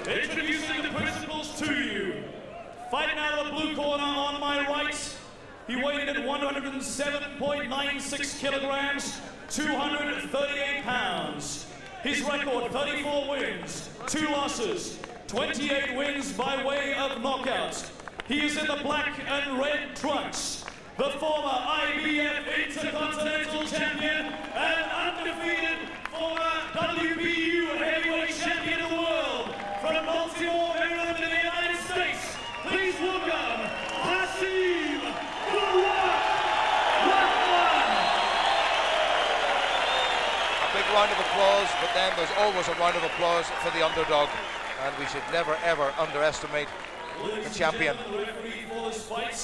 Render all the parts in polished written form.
Introducing the principals to you. Fighting out of the blue corner on my right, he weighed in at 107.96 kilograms, 238 pounds. His record, 34 wins, 2 losses, 28 wins by way of knockout. He is in the black and red trunks, the former IBF Intercontinental Champion and undefeated former WBU Heavyweight Champion of the world from Baltimore, Maryland in the United States. Please welcome Hasim Rahman I+II. A big round of applause, but then there's always a round of applause for the underdog, and we should never ever underestimate the champion. The referee for this fight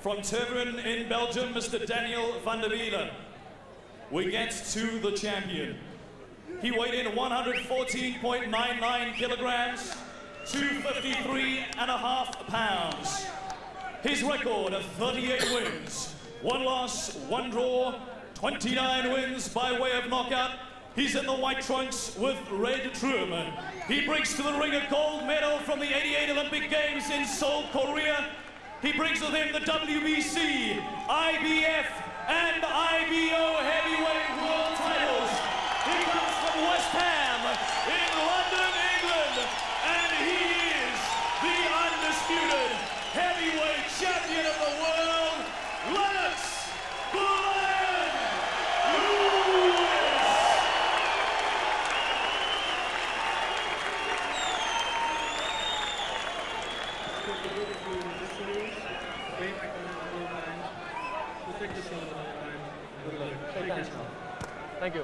from Tervuren in Belgium, Mr. Daniel van der Wielen. We get to the champion. He weighed in 114.99 kilograms, 253.5 pounds. His record of 38 wins, 1 loss, 1 draw, 29 wins by way of knockout. He's in the white trunks with red trim. He brings to the ring a gold medal from the '88 Olympic Games in Seoul, Korea. He brings with him the WBC, IBF, and IBO heavyweight world titles. He comes from West Ham in London, England, and he is the undisputed heavyweight champion of the world, Lennox Lewis. Thank you.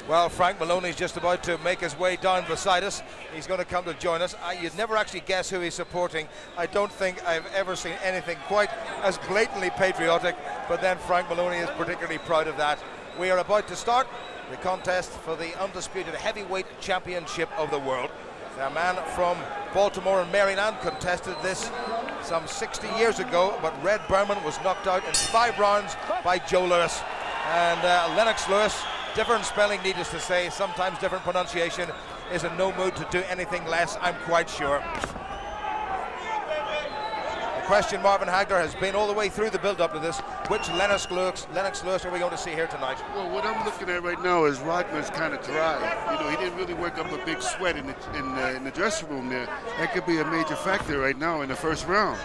Well, Frank Maloney's just about to make his way down beside us. He's going to come to join us. You'd never actually guess who he's supporting. I don't think I've ever seen anything quite as blatantly patriotic, but then Frank Maloney is particularly proud of that. We are about to start the contest for the undisputed heavyweight championship of the world. A man from Baltimore and Maryland contested this some 60 years ago, but Red Berman was knocked out in 5 rounds by Joe Lewis. And Lennox Lewis, different spelling needless to say, sometimes different pronunciation, is in no mood to do anything less, I'm quite sure. The question, Marvin Hagler, has been all the way through the build-up to this, which Lennox Lewis are we going to see here tonight? Well, what I'm looking at right now is Rodman's kind of dry. You know, he didn't really work up a big sweat in the dressing room there. That could be a major factor right now in the first round.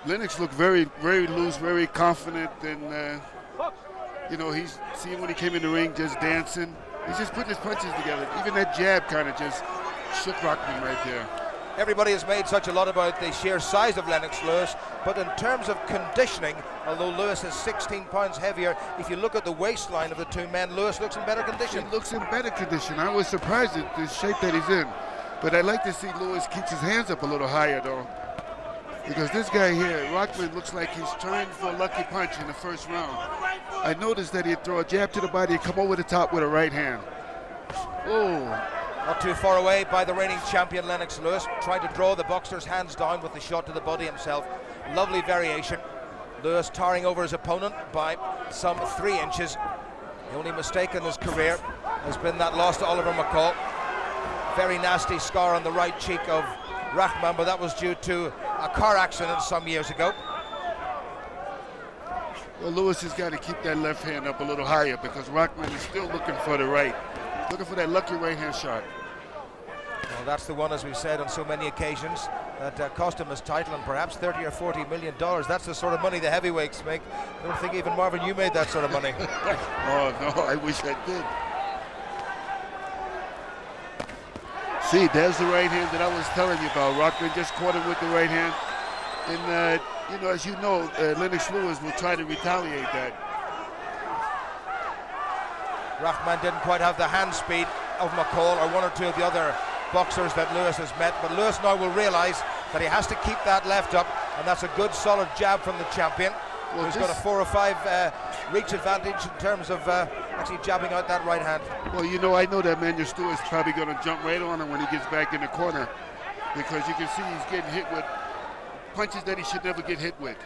Lennox looked very, very loose, very confident, and you know, he's seen when he came in the ring just dancing. He's just putting his punches together. Even that jab kind of just shook Rahman right there. Everybody has made such a lot about the sheer size of Lennox Lewis, but in terms of conditioning, although Lewis is 16 pounds heavier, if you look at the waistline of the two men, Lewis looks in better condition. He looks in better condition. I was surprised at the shape that he's in. But I'd like to see Lewis keep his hands up a little higher, though. Because this guy here, Rahman, looks like he's trying for a lucky punch in the first round. I noticed that he'd throw a jab to the body and come over the top with a right hand. Oh. Not too far away by the reigning champion Lennox Lewis, trying to draw the boxer's hands down with the shot to the body himself. Lovely variation. Lewis towering over his opponent by some 3 inches. The only mistake in his career has been that loss to Oliver McCall. Very nasty scar on the right cheek of Rahman, but that was due to a car accident some years ago. Well, Lewis has got to keep that left hand up a little higher because Rahman is still looking for the right. Looking for that lucky right-hand shot. Well, that's the one, as we've said on so many occasions, that cost him his title and perhaps $30 or $40 million. That's the sort of money the heavyweights make. I don't think even Marvin, you made that sort of money. Oh, no, I wish I did. See, there's the right hand that I was telling you about. Rahman just caught him with the right hand. And, you know, as you know, Lennox Lewis will try to retaliate that. Rahman didn't quite have the hand speed of McCall or 1 or 2 of the other boxers that Lewis has met, but Lewis now will realize that he has to keep that left up, and that's a good solid jab from the champion. Well, he's got a 4 or 5 reach advantage in terms of actually jabbing out that right hand. Well, you know, I know that Manuel Stewart's probably going to jump right on him when he gets back in the corner, because you can see he's getting hit with punches that he should never get hit with.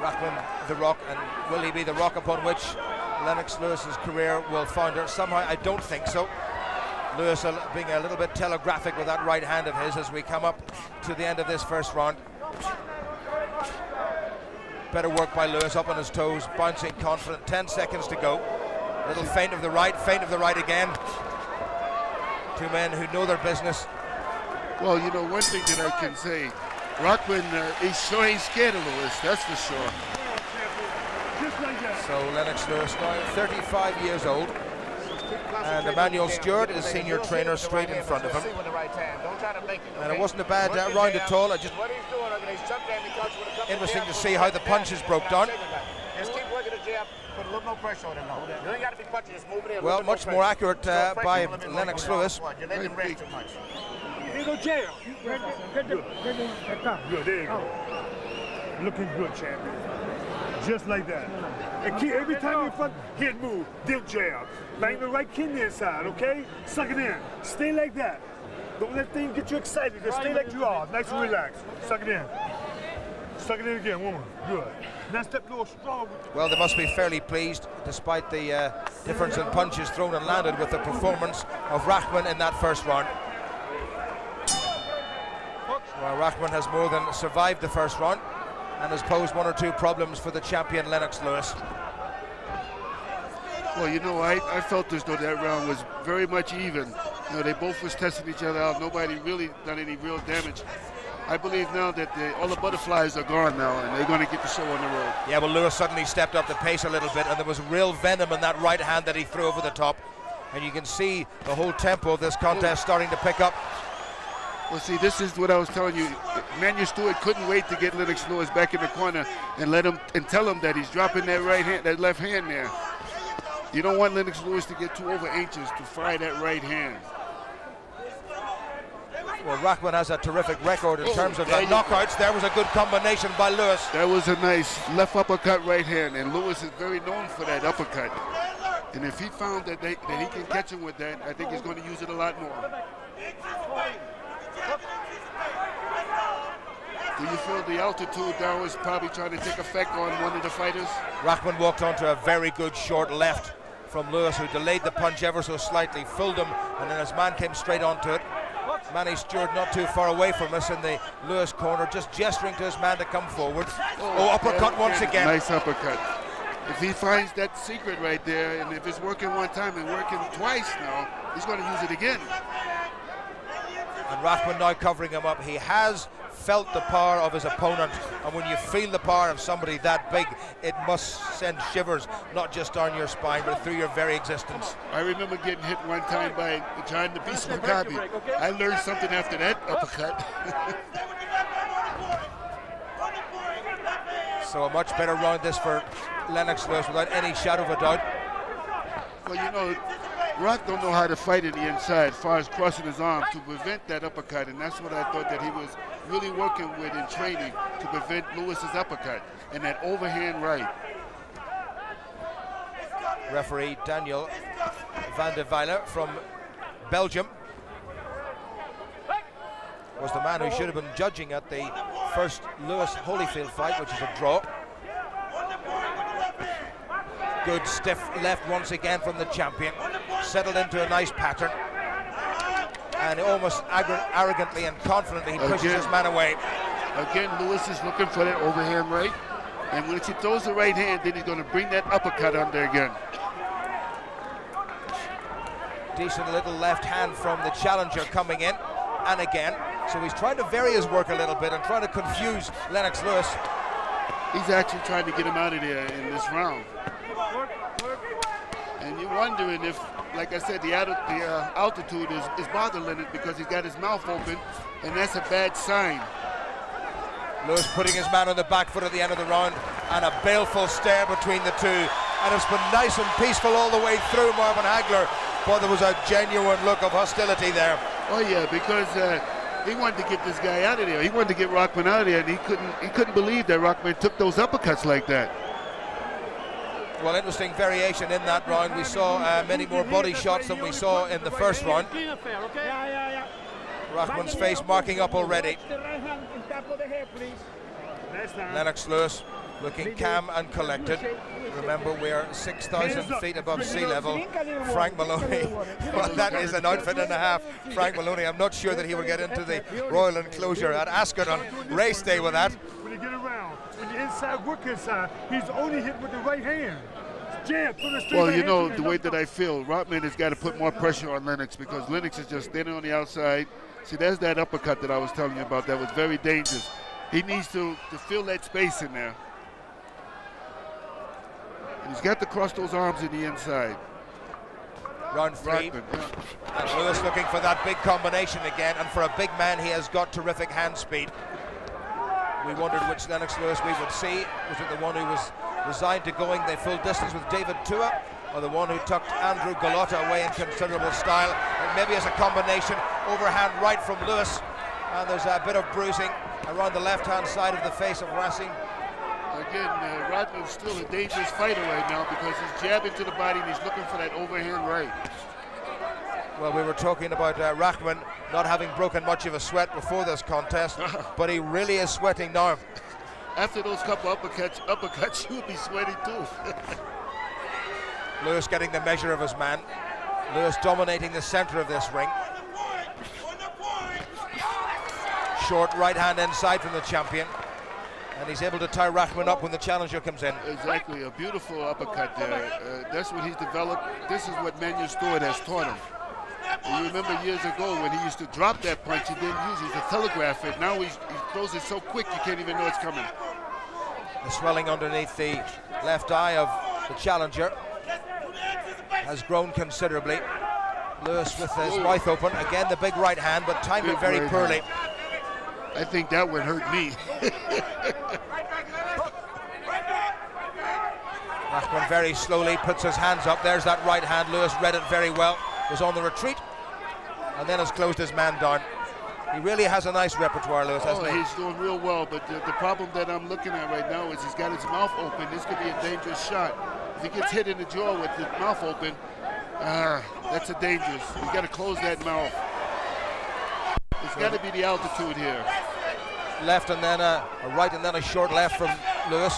Rahman the rock, and will he be the rock upon which Lennox Lewis's career will founder? Somehow I don't think so. Lewis being a little bit telegraphic with that right hand of his as we come up to the end of this first round. Better work by Lewis, up on his toes, bouncing confident. 10 seconds to go. Little feint of the right again. Two men who know their business. Well, you know, one thing that I can say, Rahman, he's sure ain't scared of Lewis, that's for sure. So Lennox Lewis now 35 years old, and Emmanuel Stewart is senior trainer straight in front of him. And it wasn't a bad round at all. Interesting to see how the punches broke down. Well, much more accurate by Lennox Lewis. There you go, jail. Good, there you go. Looking good, champion. Just like that. And keep, every time you fuck, hit move, dip jab. Bang the right kidney inside, okay? Suck it in. Stay like that. Don't let things get you excited. Just stay like you are. Nice and relaxed. Suck it in. Suck it in again, woman. Good. Now step a little strong. Well, they must be fairly pleased, despite the difference in punches thrown and landed, with the performance of Rahman in that first round. Well, Rahman has more than survived the first round and has posed one or two problems for the champion Lennox Lewis. Well, you know, I felt as though that round was very much even. You know, they both was testing each other out. Nobody really done any real damage. I believe now that all the butterflies are gone now, and they're going to get the show on the road. Yeah, well, Lewis suddenly stepped up the pace a little bit, and there was real venom in that right hand that he threw over the top. And you can see the whole tempo of this contest starting to pick up. Well, see, this is what I was telling you. Emmanuel Stewart couldn't wait to get Lennox Lewis back in the corner and let him and tell him that he's dropping that right hand, that left hand there. You don't want Lennox Lewis to get too over anxious to fire that right hand. Well, Rahman has a terrific record in terms of knockouts. There was a good combination by Lewis. That was a nice left uppercut right hand, and Lewis is very known for that uppercut. And if he found that he can catch him with that, I think he's going to use it a lot more. Do you feel the altitude down is probably trying to take effect on one of the fighters? Rahman walked onto a very good short left from Lewis, who delayed the punch ever so slightly, fooled him, and then his man came straight onto it. Manny Stewart not too far away from us in the Lewis corner, just gesturing to his man to come forward. Oh, uppercut once again. Nice uppercut. If he finds that secret right there, and if it's working one time and working twice now, he's going to use it again. And Rahman now covering him up. He has felt the power of his opponent, and when you feel the power of somebody that big, it must send shivers not just down your spine but through your very existence. I remember getting hit one time by trying to beat Mugabe. I learned something after that uppercut. So a much better round this for Lennox Lewis without any shadow of a doubt. Well, you know, Rock don't know how to fight in the inside as far as crossing his arm to prevent that uppercut, and that's what I thought that he was really working with in training to prevent Lewis's uppercut and that overhand right. Referee Daniel van der Weiler from Belgium was the man who should have been judging at the first Lewis-Holyfield fight, which is a draw. Good stiff left once again from the champion, settled into a nice pattern, and almost arrogantly and confidently he pushes his man away. Again, Lewis is looking for that overhand right, and when he throws the right hand, then he's going to bring that uppercut under again. Decent little left hand from the challenger coming in, and again. So he's trying to vary his work a little bit and trying to confuse Lennox Lewis. He's actually trying to get him out of there in this round. And you're wondering if, like I said, the altitude is bothering him because he's got his mouth open, and that's a bad sign. Lewis putting his man on the back foot at the end of the round, and a baleful stare between the two. And it's been nice and peaceful all the way through, Marvin Hagler, but there was a genuine look of hostility there. Oh yeah, because he wanted to get this guy out of there. He wanted to get Rahman out of there, and he couldn't believe that Rahman took those uppercuts like that. Well, interesting variation in that round. We saw many more body shots than we saw in the first round. Rahman's face marking up already. Lennox Lewis looking calm and collected. Remember, we're 6,000 feet above sea level. Frank Maloney, well, that is an outfit and a half. Frank Maloney, I'm not sure that he will get into the Royal Enclosure at Ascot on race day with that. When you get around, when you're inside, work inside, he's only hit with the right hand. Jab, well, you know, the way that I feel, Rahman has got to put more pressure on Lennox, because Lennox is just standing on the outside. See, there's that uppercut that I was telling you about that was very dangerous. He needs to fill that space in there. And he's got to cross those arms in the inside. Round 3. And Lewis looking for that big combination again, and for a big man, he has got terrific hand speed. We wondered which Lennox Lewis we would see. Was it the one who was resigned to going the full distance with David Tua, or the one who tucked Andrew Golota away in considerable style? And maybe as a combination, overhand right from Lewis, and there's a bit of bruising around the left-hand side of the face of Hasim. Again, Rahman's still a dangerous fighter right now, because he's jabbing to the body and he's looking for that overhand right. Well, we were talking about Rahman not having broken much of a sweat before this contest, but he really is sweating now. After those couple uppercuts, you would be sweating too. Lewis getting the measure of his man. Lewis dominating the center of this ring. Short right hand inside from the champion. And he's able to tie Rahman up when the challenger comes in. Exactly, a beautiful uppercut there. That's what he's developed. This is what Manuel Stewart has taught him. And you remember years ago when he used to drop that punch, he didn't use it to telegraph it. Now he throws it so quick you can't even know it's coming. The swelling underneath the left eye of the challenger has grown considerably. Lewis with his mouth open. Again, the big right hand, but timed it very poorly. I think that would hurt me. Rahman very slowly puts his hands up. There's that right hand. Lewis read it very well. Was on the retreat, and then has closed his man down. He really has a nice repertoire, Lewis, hasn't he? He's doing real well, but the problem that I'm looking at right now is he's got his mouth open. This could be a dangerous shot. If he gets hit in the jaw with his mouth open, that's a dangerous. You got to close that mouth. It's got to be the altitude here. Left and then a right and then a short left from Lewis.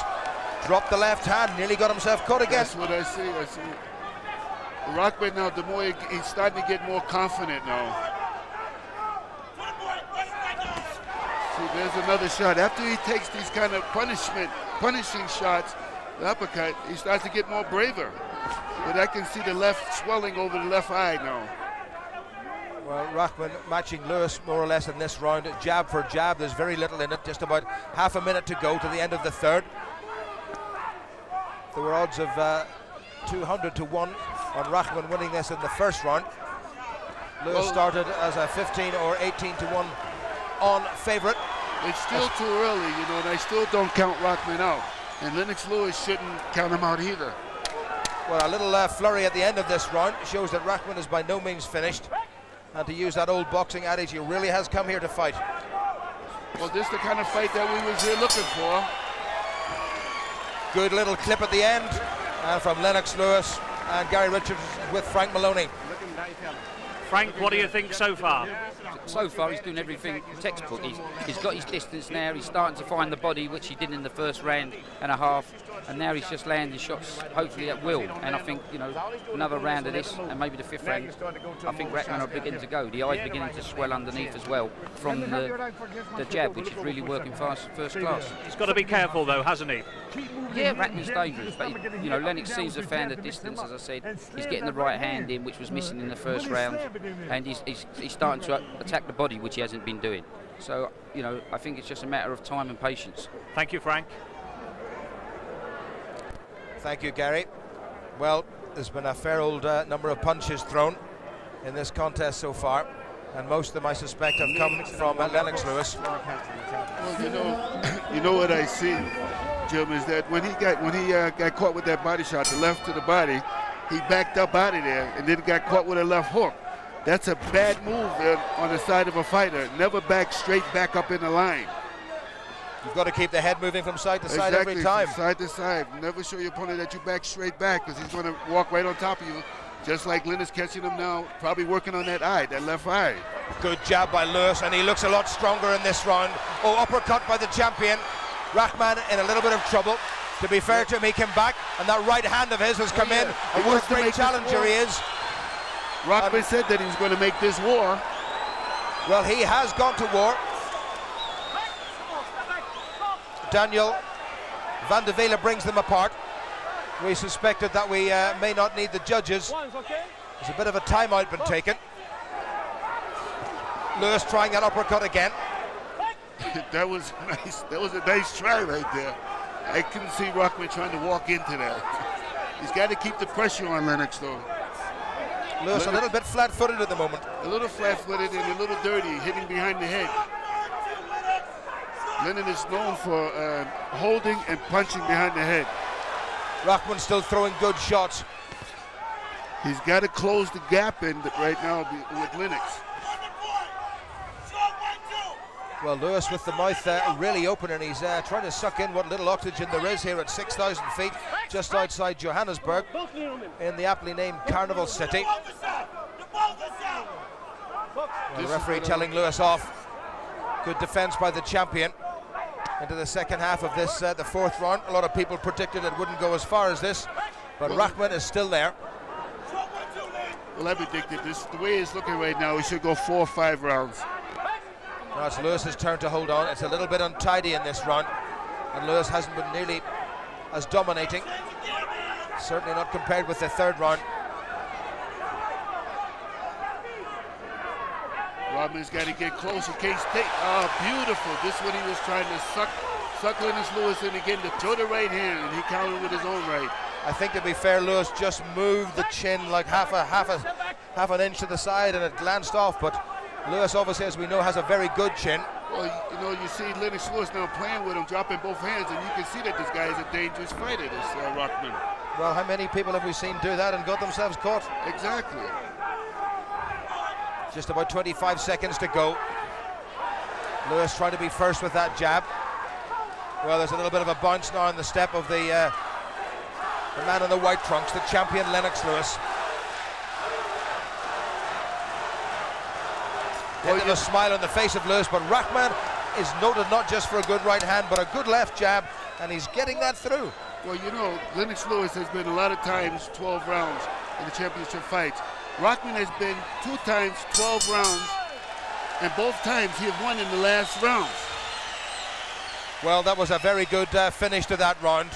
Dropped the left hand, nearly got himself caught again. That's what I see. Rahman now, the more he's starting to get more confident now. See, there's another shot. After he takes these kind of punishing shots, the uppercut, he starts to get more braver. But I can see the left swelling over the left eye now. Well, Rahman matching Lewis more or less in this round, jab for jab. There's very little in it, just about half a minute to go to the end of the third. There were odds of 200 to 1 on Rahman winning this in the first round. Lewis started as a 15 or 18 to 1 on favourite. It's still too early, you know, and I still don't count Rahman out. And Lennox Lewis shouldn't count him out either. Well, a little flurry at the end of this round shows that Rahman is by no means finished. And to use that old boxing adage, he really has come here to fight. Well, this is the kind of fight that we was here looking for. Good little clip at the end from Lennox Lewis and Gary Richards with Frank Maloney. Frank, what do you think so far? So far, he's doing everything textbook. He's got his distance now. He's starting to find the body, which he did in the first round and a half. And now he's just landing shots, hopefully at will. And I think, you know, another round of this, and maybe the fifth round, I think Rahman will begin to go. The eye's beginning to swell underneath as well from the jab, which is really working first class. He's got to be careful, though, hasn't he? Yeah, Rahman's dangerous, but you know, Lennox seems to have found the distance. As I said, he's getting the right hand in, which was missing in the first round, and he's starting to attack the body, which he hasn't been doing. So, you know, I think it's just a matter of time and patience. Thank you, Frank. Thank you, Gary. Well, there's been a fair old number of punches thrown in this contest so far, and most of them, I suspect, have come from Lennox Lewis. Well, you know what I see, Jim, is that when he got caught with that body shot, the left to the body, he backed up out of there and then got caught with a left hook. That's a bad move on the side of a fighter. Never back straight back up in the line. You've got to keep the head moving from side to side every time. Side to side. Never show your opponent that you back straight back, because he's going to walk right on top of you, just like Lynn is catching him now, probably working on that eye, that left eye. Good jab by Lewis, and he looks a lot stronger in this round. Oh, uppercut by the champion. Rahman in a little bit of trouble. To be fair to him, he came back, and that right hand of his has come in. And what a great challenger he is. Rahman said that he was going to make this war. Well, he has gone to war. Daniel Van de Vele brings them apart. We suspected that we may not need the judges. There's a bit of a timeout been taken. Lewis trying that uppercut again. That was nice. That was a nice try right there. I couldn't see Rahman trying to walk into that. He's got to keep the pressure on Lennox, though. Lewis a little bit flat-footed at the moment. A little flat-footed and a little dirty, hitting behind the head. Lennon is known for holding and punching behind the head. Rahman still throwing good shots. He's got to close the gap in right now with Lennox. Well, Lewis with the mouth really open, and he's trying to suck in what little oxygen there is here at 6,000 feet, just outside Johannesburg, in the aptly named Carnival City. Well, the referee telling Lewis off. Good defense by the champion. Into the second half of this, the fourth round. A lot of people predicted it wouldn't go as far as this, but Rahman is still there. Well, I predicted this. The way it's looking right now, we should go 4 or 5 rounds. Now it's Lewis's turn to hold on. It's a little bit untidy in this round, and Lewis hasn't been nearly as dominating. Certainly not compared with the third round. Rahman's got to get close in case they... Oh, beautiful. This is when he was trying to suck Lennox Lewis in again to throw the right hand, and he countered with his own right. I think, to be fair, Lewis just moved the chin like half an inch to the side, and it glanced off, but Lewis, obviously, as we know, has a very good chin. Well, you know, you see Lennox Lewis now playing with him, dropping both hands, and you can see that this guy is a dangerous fighter, this Rahman. Well, how many people have we seen do that and got themselves caught? Exactly. Just about 25 seconds to go. Lewis trying to be first with that jab. Well, there's a little bit of a bounce now on the step of the man in the white trunks, the champion Lennox Lewis. Well, a smile on the face of Lewis, but Rahman is noted not just for a good right hand, but a good left jab, and he's getting that through. Well, you know, Lennox Lewis has been a lot of times 12 rounds in the championship fights. Rahman has been 2 times 12 rounds, and both times he has won in the last rounds. Well, that was a very good finish to that round.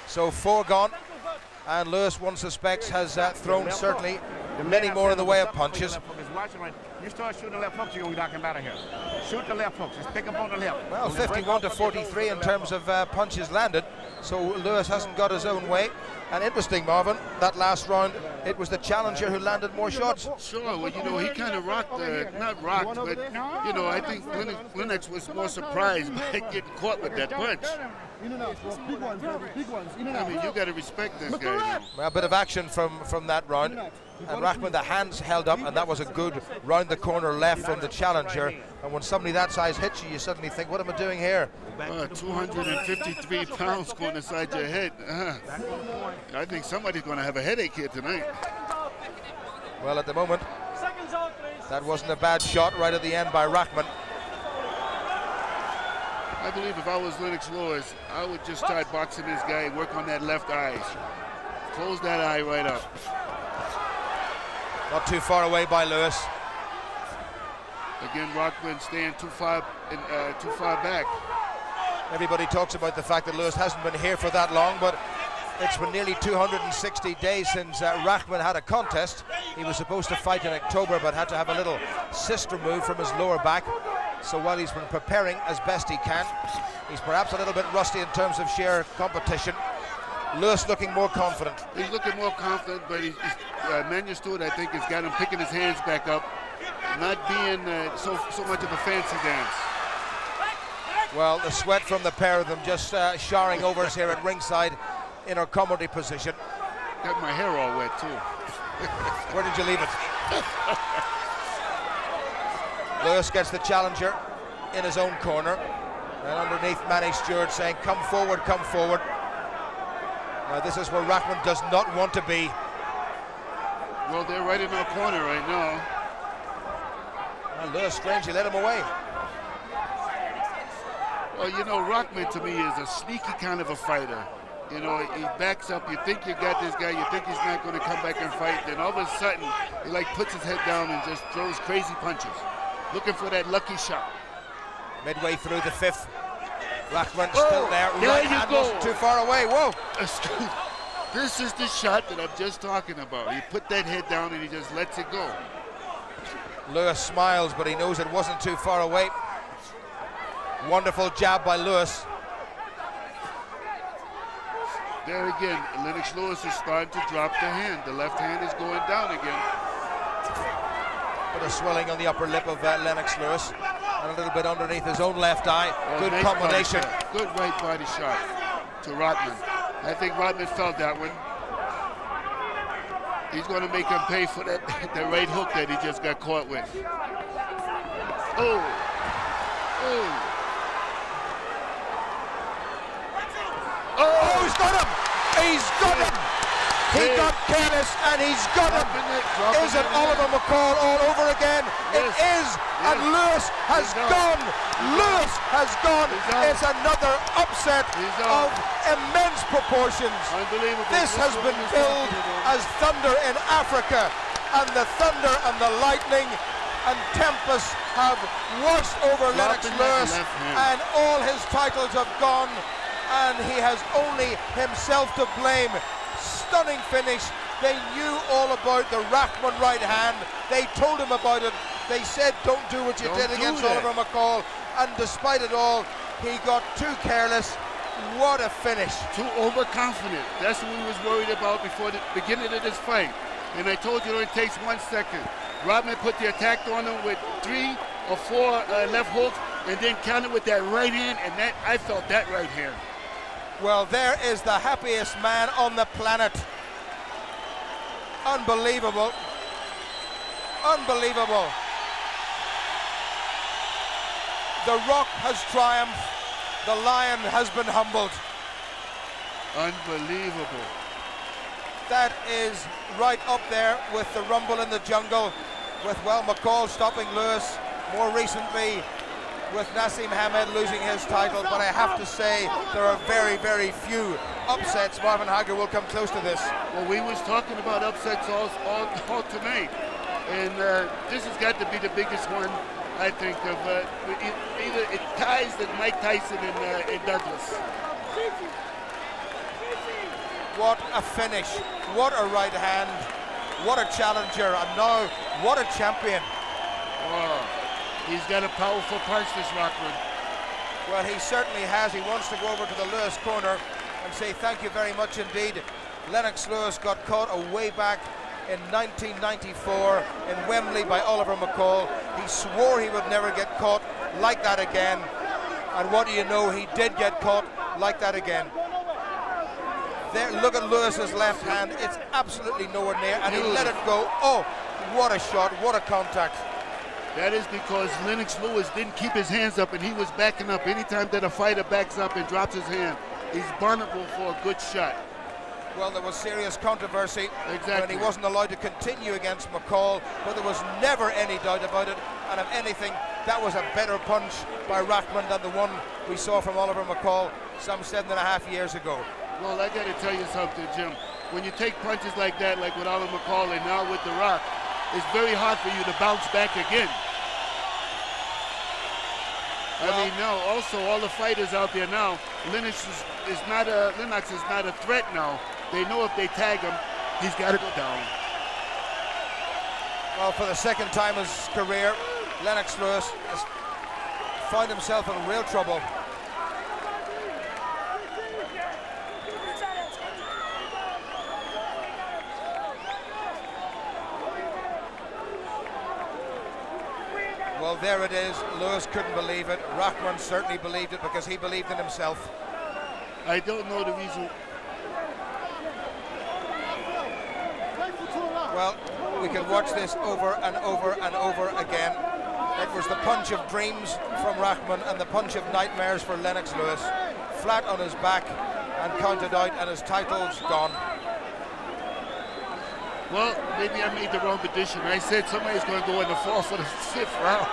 So 4 gone, and Lewis, one suspects, has thrown certainly many more in the way of punches. You start shooting the left hooks, you're going to knock him out of here. Shoot the left hooks, just pick up on the left. Well, 51 to 43 in terms of punches landed, so Lewis hasn't got his own way. And interesting, Marvin, that last round, it was the challenger who landed more shots. Sure, well, you know, he kind of rocked, not rocked, but, you know, I think Lennox was more surprised by getting caught with that punch. I mean, you got to respect this guy. Well, a bit of action from that round. And Rahman, the hands held up, and that was a good round-the-corner left from the challenger. And when somebody that size hits you, you suddenly think, what am I doing here? 253 pounds going inside your head. I think somebody's going to have a headache here tonight. Well, at the moment, that wasn't a bad shot right at the end by Rahman. I believe if I was Lennox Lewis, I would just start boxing this guy, work on that left eye. Close that eye right up. Not too far away by Lewis. Again, Rahman staying too far back. Everybody talks about the fact that Lewis hasn't been here for that long, but it's been nearly 260 days since Rahman had a contest. He was supposed to fight in October, but had to have a little cyst removed from his lower back. So while he's been preparing as best he can, he's perhaps a little bit rusty in terms of sheer competition. Lewis looking more confident. He's looking more confident, but Manuel Stewart, I think, has got him picking his hands back up, not being so much of a fancy dance. Well, the sweat from the pair of them just showering over us here at ringside in our comedy position. Got my hair all wet, too. Where did you leave it? Lewis gets the challenger in his own corner, and underneath Manny Stewart saying, come forward, come forward. Now this is where Rahman does not want to be. Well, they're right in our corner right now. Well, Lewis strangely led him away. Well, you know, Rahman to me is a sneaky kind of a fighter. You know, he backs up. You think you got this guy. You think he's not going to come back and fight. Then all of a sudden, he like puts his head down and just throws crazy punches, looking for that lucky shot. Midway through the fifth, Rahman still there. Right hand wasn't too far away. Whoa! This is the shot that I'm just talking about. He put that head down and he just lets it go. Lewis smiles, but he knows it wasn't too far away. Wonderful jab by Lewis. There again, Lennox Lewis is starting to drop the hand. The left hand is going down again. Bit of swelling on the upper lip of Lennox Lewis, and a little bit underneath his own left eye. Good nice combination. Good right body shot to Rahman. I think Rahman felt that one. He's going to make him pay for that right hook that he just got caught with. Oh. Oh. Oh, he's got him! He's got him! He got careless and he's got him! Is it Oliver McCall all over again? Yes. It is! And Lewis has gone! Lewis has gone! It's another upset of immense proportions. Unbelievable. This has been billed as thunder in Africa, and the thunder and the lightning and tempest have washed over Lennox Lewis, and all his titles have gone, and he has only himself to blame. Stunning finish. They knew all about the Rahman right hand. They told him about it. They said, don't do what you did against Oliver McCall. And despite it all, he got too careless. What a finish. Too overconfident. That's what we was worried about before the beginning of this fight. And I told you it only takes 1 second. Rahman put the attack on him with 3 or 4 left hooks, and then countered with that right hand, and that I felt that right hand. Well, there is the happiest man on the planet. Unbelievable. Unbelievable. The Rock has triumphed. The Lion has been humbled. Unbelievable. That is right up there with the Rumble in the Jungle, with, well, McCall stopping Lewis, more recently with Hasim Rahman losing his title, but I have to say there are very, very few upsets. Marvin Hagler will come close to this. Well, we was talking about upsets all tonight, and this has got to be the biggest one, I think, of either it ties the Mike Tyson and Douglas. What a finish, what a right hand, what a challenger, and now what a champion. Oh. He's got a powerful punch, this Rahman. Well, he certainly has. He wants to go over to the Lewis corner and say thank you very much indeed. Lennox Lewis got caught way back in 1994 in Wembley by Oliver McCall. He swore he would never get caught like that again. And what do you know, he did get caught like that again. There, look at Lewis's left hand. It's absolutely nowhere near, and he let it go. Oh, what a shot, what a contact. That is because Lennox Lewis didn't keep his hands up, and he was backing up. Anytime that a fighter backs up and drops his hand, he's vulnerable for a good shot. Well, there was serious controversy when he wasn't allowed to continue against McCall, but there was never any doubt about it. And if anything, that was a better punch by Rahman than the one we saw from Oliver McCall some 7.5 years ago. Well, I got to tell you something, Jim. When you take punches like that, like with Oliver McCall and now with The Rock, it's very hard for you to bounce back again. Well, I mean, now also all the fighters out there now, Lennox is not a threat now. They know if they tag him, he's got to go down. Well, for the second time in his career, Lennox Lewis has found himself in real trouble. Well, there it is. Lewis couldn't believe it. Rahman certainly believed it because he believed in himself. I don't know the reason. Well, we can watch this over and over and over again. It was the punch of dreams from Rahman and the punch of nightmares for Lennox Lewis. Flat on his back and counted out, and his title's gone. Well, maybe I made the wrong prediction. I said somebody's going to go in the 4th or the 5th round.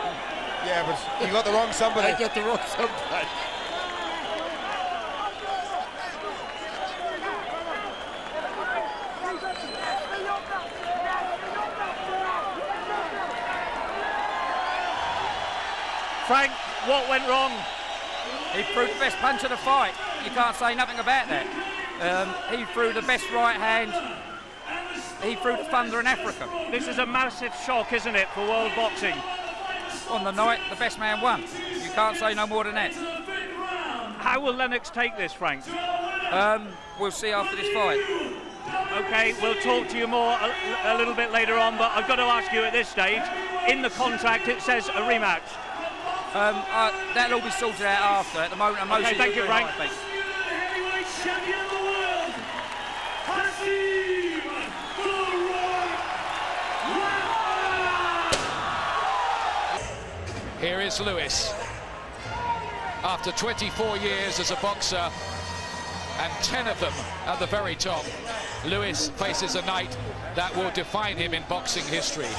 Yeah, but you got the wrong somebody. I got the wrong somebody. Frank, what went wrong? He threw the best punch of the fight. You can't say nothing about that. He threw the best right hand. He threw the thunder in Africa. This is a massive shock, isn't it, for world boxing? On the night, the best man won. You can't say no more than that. How will Lennox take this, Frank? We'll see after this fight. Okay, we'll talk to you more a little bit later on, but I've got to ask you at this stage, in the contract it says a rematch. That'll all be sorted out after. At the moment, emotions. Okay, thank you, Frank. Heavyweight champion of the world, Hasim Rahman. Here is Lewis. After 24 years as a boxer, and 10 of them at the very top, Lewis faces a night that will define him in boxing history.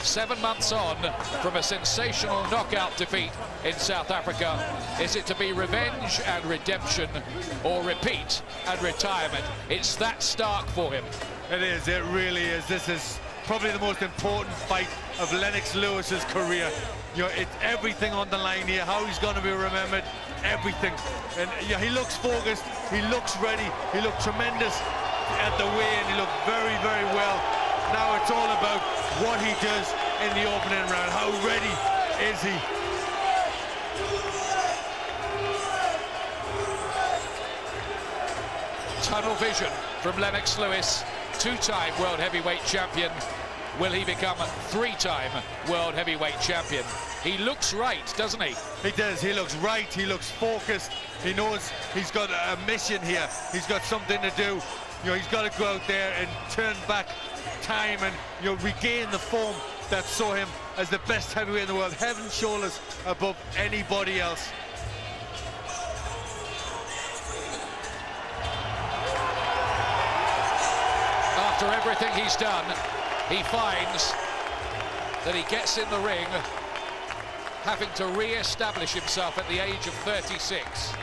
7 months on from a sensational knockout defeat in South Africa. Is it to be revenge and redemption, or repeat and retirement? It's that stark for him. It is, it really is. This is probably the most important fight of Lennox Lewis's career. You know, it's everything on the line here, how he's going to be remembered, everything. And yeah, he looks focused, he looks ready, he looked tremendous at the weigh-in, he looked very, very well. Now it's all about what he does in the opening round. How ready is he? Tunnel vision from Lennox Lewis, two-time world heavyweight champion. Will he become a three-time world heavyweight champion? He looks right, doesn't he? He does. He looks right. He looks focused. He knows he's got a mission here. He's got something to do. You know, he's got to go out there and turn back time and, you know, regain the form that saw him as the best heavyweight in the world, head and shoulders above anybody else. After everything he's done, he finds that he gets in the ring having to re-establish himself at the age of 36.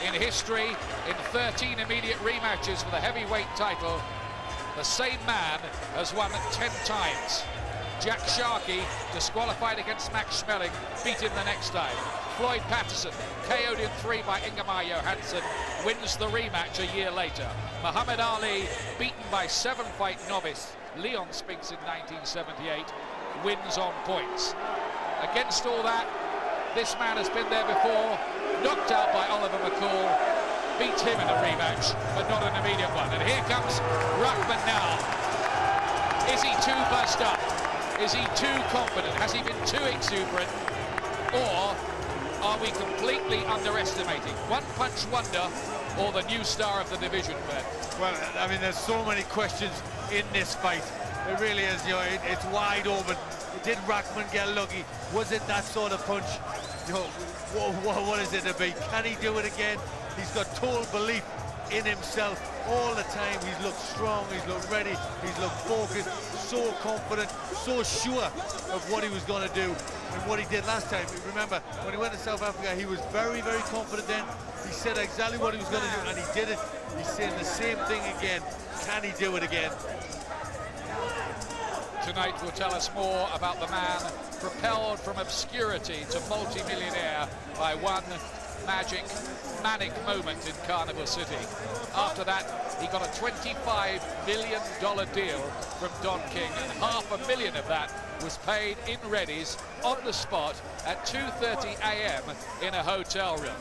In history, in 13 immediate rematches for the heavyweight title, the same man has won 10 times. Jack Sharkey, disqualified against Max Schmeling, beat him the next time. Floyd Patterson, KO'd in 3 by Ingemar Johansson, wins the rematch a year later. Muhammad Ali, beaten by 7-fight novice Leon Spinks in 1978, wins on points. Against all that, this man has been there before, knocked out by Oliver McCall, beat him in a rematch, but not an immediate one. And here comes Rahman now. Is he too buzzed up? Is he too confident? Has he been too exuberant? Or are we completely underestimating One Punch Wonder or the new star of the division, Ben? Well, I mean, there's so many questions in this fight. It really is, you know, it's wide open. Did Rahman get lucky? Was it that sort of punch? You know, what is it to be? Can he do it again? He's got total belief in himself all the time. He's looked strong, he's looked ready, he's looked focused, so confident, so sure of what he was going to do and what he did last time. Remember, when he went to South Africa, he was very, very confident then. He said exactly what he was going to do, and he did it. He's saying the same thing again. Can he do it again? Tonight will tell us more about the man propelled from obscurity to multi-millionaire by one magic, manic moment in Carnival City. After that, he got a $25 million deal from Don King, and $500,000 of that was paid in readies on the spot at 2:30 a.m. in a hotel room.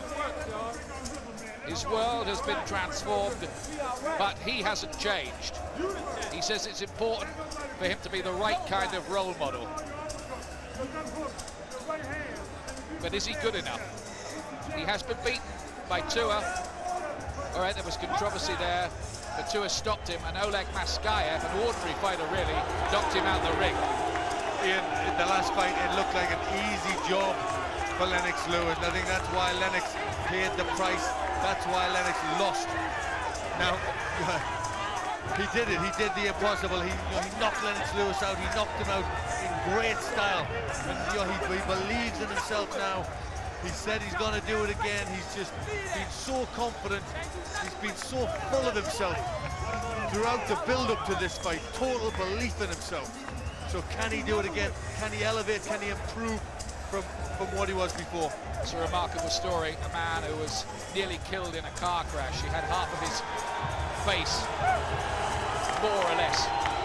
His world has been transformed, but he hasn't changed. He says it's important for him to be the right kind of role model. But is he good enough? He has been beaten by Tua. All right, there was controversy there, but Tua stopped him, and Oleg Maskayev, an ordinary fighter really, knocked him out the ring. In the last fight, it looked like an easy job for Lennox Lewis. I think that's why Lennox paid the price. That's why Lennox lost. Now, he did it. He did the impossible. He knocked Lennox Lewis out. He knocked him out in great style. And he believes in himself now. He said he's going to do it again. He's just been so confident. He's been so full of himself throughout the build-up to this fight. Total belief in himself. So can he do it again? Can he elevate? Can he improve? from what he was before. It's a remarkable story. A man who was nearly killed in a car crash. He had half of his face, more or less,